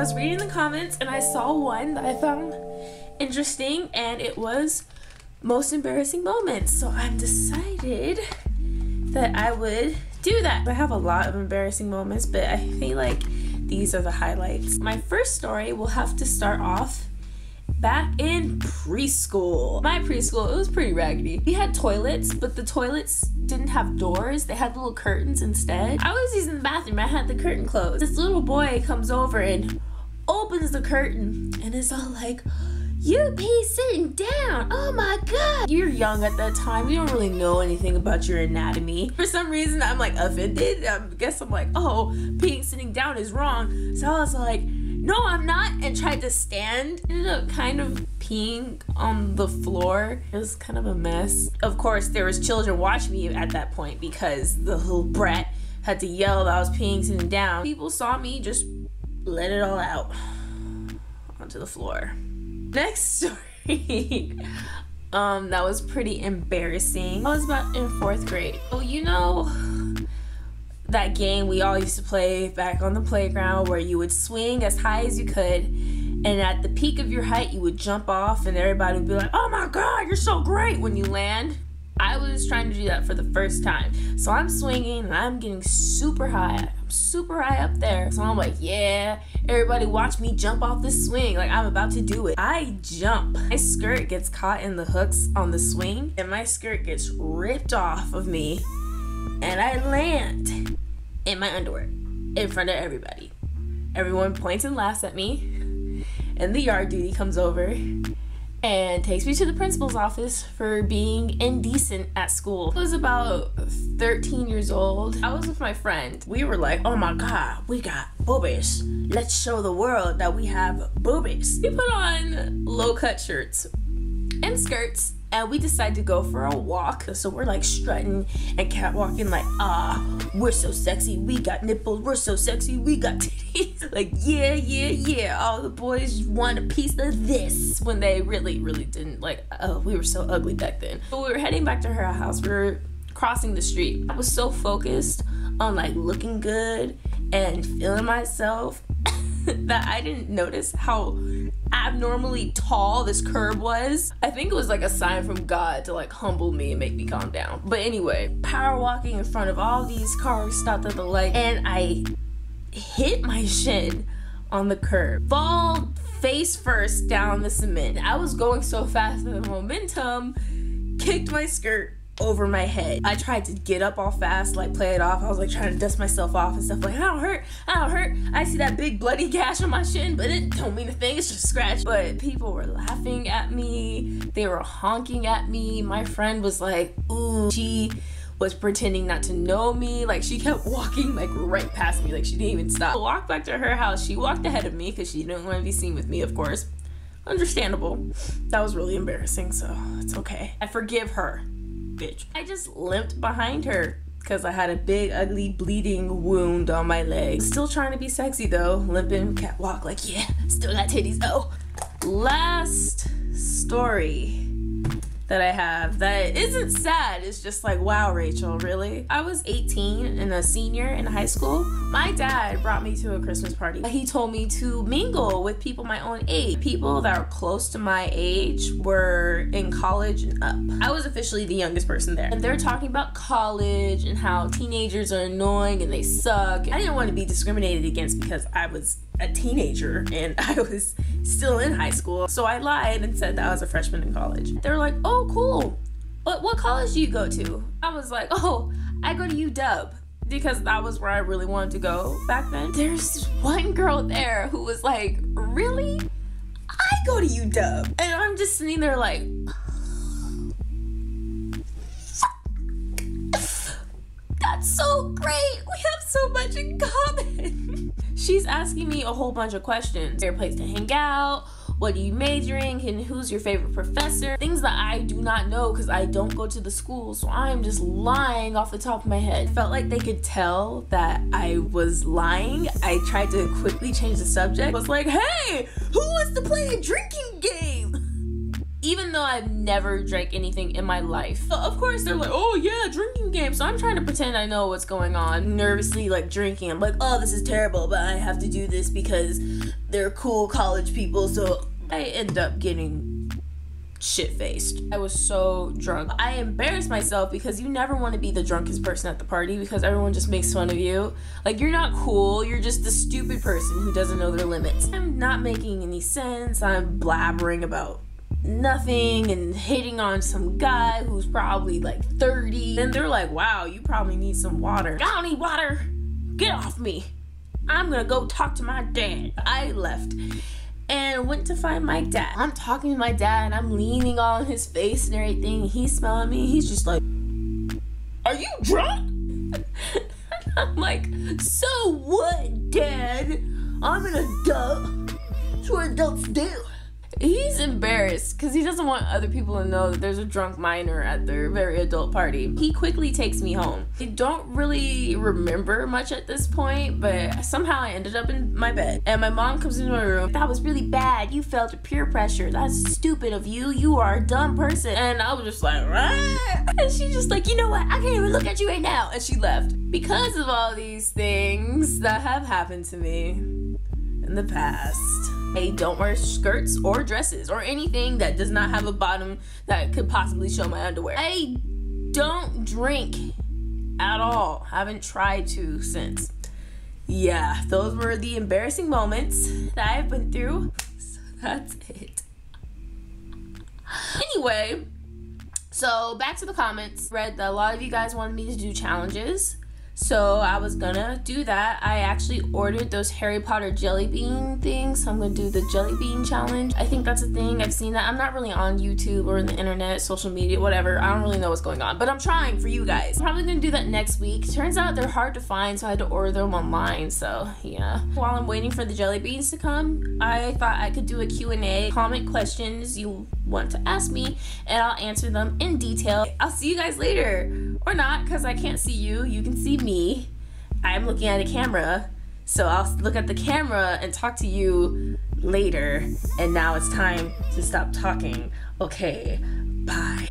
was reading the comments and I saw one that I found interesting, and it was most embarrassing moments. So I've decided that I would do that. I have a lot of embarrassing moments, but I feel like these are the highlights. My first story will have to start off back in preschool. My preschool, it was pretty raggedy. We had toilets, but the toilets didn't have doors. They had little curtains instead. I was using the bathroom. I had the curtain closed. This little boy comes over and opens the curtain and is all like, "You pee sitting down. Oh my God." You're young at that time. You don't really know anything about your anatomy. For some reason, I'm like offended. I guess I'm like, oh, peeing sitting down is wrong. So I was like, no, I'm not, and tried to stand. Ended up kind of peeing on the floor. It was kind of a mess. Of course, there was children watching me at that point because the little brat had to yell that I was peeing sitting down. People saw me just let it all out onto the floor. Next story. That was pretty embarrassing. I was about in 4th grade. Oh, you know that game we all used to play back on the playground where you would swing as high as you could, and at the peak of your height you would jump off and everybody would be like, "Oh my God, you're so great," when you land. I was trying to do that for the first time. So I'm swinging and I'm getting super high. I'm super high up there. So I'm like, yeah, everybody watch me jump off this swing. Like, I'm about to do it. I jump. My skirt gets caught in the hooks on the swing and my skirt gets ripped off of me, and I land in my underwear in front of everybody. Everyone points and laughs at me, and the yard duty comes over and takes me to the principal's office for being indecent at school. I was about 13 years old. I was with my friend. We were like, oh my God, we got boobies. Let's show the world that we have boobies. We put on low-cut shirts and skirts, and we decided to go for a walk. So we're like strutting and catwalking like, we're so sexy, we got nipples, we're so sexy, we got titties. Like, yeah, yeah, yeah, all the boys want a piece of this, when they really, really didn't. Like, oh, we were so ugly back then. So we were heading back to her house. We were crossing the street. I was so focused on like looking good and feeling myself that I didn't notice how abnormally tall this curb was. I think it was like a sign from God to like humble me and make me calm down. But anyway, power walking in front of all these cars stopped at the light, and I hit my shin on the curb. Fall face first down the cement. I was going so fast that the momentum kicked my skirt over my head. I tried to get up all fast, like play it off. I was like trying to dust myself off and stuff, like, I don't hurt, I don't hurt. I see that big bloody gash on my shin, but it don't mean a thing, it's just a scratch. But people were laughing at me, they were honking at me. My friend was like, ooh, she was pretending not to know me. Like, she kept walking like right past me, like she didn't even stop. I walked back to her house. She walked ahead of me because she didn't want to be seen with me, of course. Understandable. That was really embarrassing, so it's okay. I forgive her. Bitch. I just limped behind her because I had a big, ugly, bleeding wound on my leg. Still trying to be sexy though, limping, catwalk, like, yeah, still got titties though. Last story that I have that isn't sad, it's just like, wow, Rachel, really? I was 18 and a senior in high school. My dad brought me to a Christmas party. He told me to mingle with people my own age. People that were close to my age were in college and up. I was officially the youngest person there. And they're talking about college and how teenagers are annoying and they suck. I didn't want to be discriminated against because I was a teenager and I was still in high school. So I lied and said that I was a freshman in college. They were like, oh, cool. What college do you go to? I was like, oh, I go to UW, because that was where I really wanted to go back then. There's one girl there who was like, really? I go to UW. And I'm just sitting there like, that's so great. We have so much in common. She's asking me a whole bunch of questions. Favorite place to hang out? What do you major in? And who's your favorite professor? Things that I do not know because I don't go to the school, so I'm just lying off the top of my head. Felt like they could tell that I was lying. I tried to quickly change the subject. I was like, hey, who wants to play a drinking game? Even though I've never drank anything in my life. So of course they're like, oh yeah, drinking game. So I'm trying to pretend I know what's going on. Nervously like drinking. I'm like, oh, this is terrible, but I have to do this because they're cool college people, so I end up getting shit-faced. I was so drunk. I embarrassed myself because you never want to be the drunkest person at the party because everyone just makes fun of you. Like, you're not cool, you're just the stupid person who doesn't know their limits. I'm not making any sense. I'm blabbering about nothing and hitting on some guy who's probably like 30. And they're like, wow, you probably need some water. I don't need water. Get off me. I'm gonna go talk to my dad. I left and went to find my dad. I'm talking to my dad and I'm leaning on his face and everything. He's smelling me. He's just like, are you drunk? I'm like, so what, Dad? I'm an adult. That's what adults do. He's embarrassed because he doesn't want other people to know that there's a drunk minor at their very adult party. He quickly takes me home. I don't really remember much at this point, but somehow I ended up in my bed. And my mom comes into my room. That was really bad. You felt peer pressure. That's stupid of you. You are a dumb person. And I was just like, ah. And she's just like, you know what? I can't even look at you right now. And she left. Because of all these things that have happened to me in the past, I don't wear skirts or dresses or anything that does not have a bottom that could possibly show my underwear. I don't drink at all. Haven't tried to since. Yeah, those were the embarrassing moments that I've been through. So that's it. Anyway, so back to the comments. Read that a lot of you guys wanted me to do challenges. So I was gonna do that. I actually ordered those Harry Potter jelly bean things. So I'm gonna do the jelly bean challenge. I think that's a thing. I've seen that. I'm not really on YouTube or the internet, social media, whatever. I don't really know what's going on, but I'm trying for you guys. I'm probably gonna do that next week. Turns out they're hard to find, so I had to order them online. So yeah. While I'm waiting for the jelly beans to come, I thought I could do a Q&A. Comment questions you want to ask me, and I'll answer them in detail. I'll see you guys later. Or not, because I can't see you. You can see me. I'm looking at a camera, so I'll look at the camera and talk to you later. And now it's time to stop talking. Okay, bye.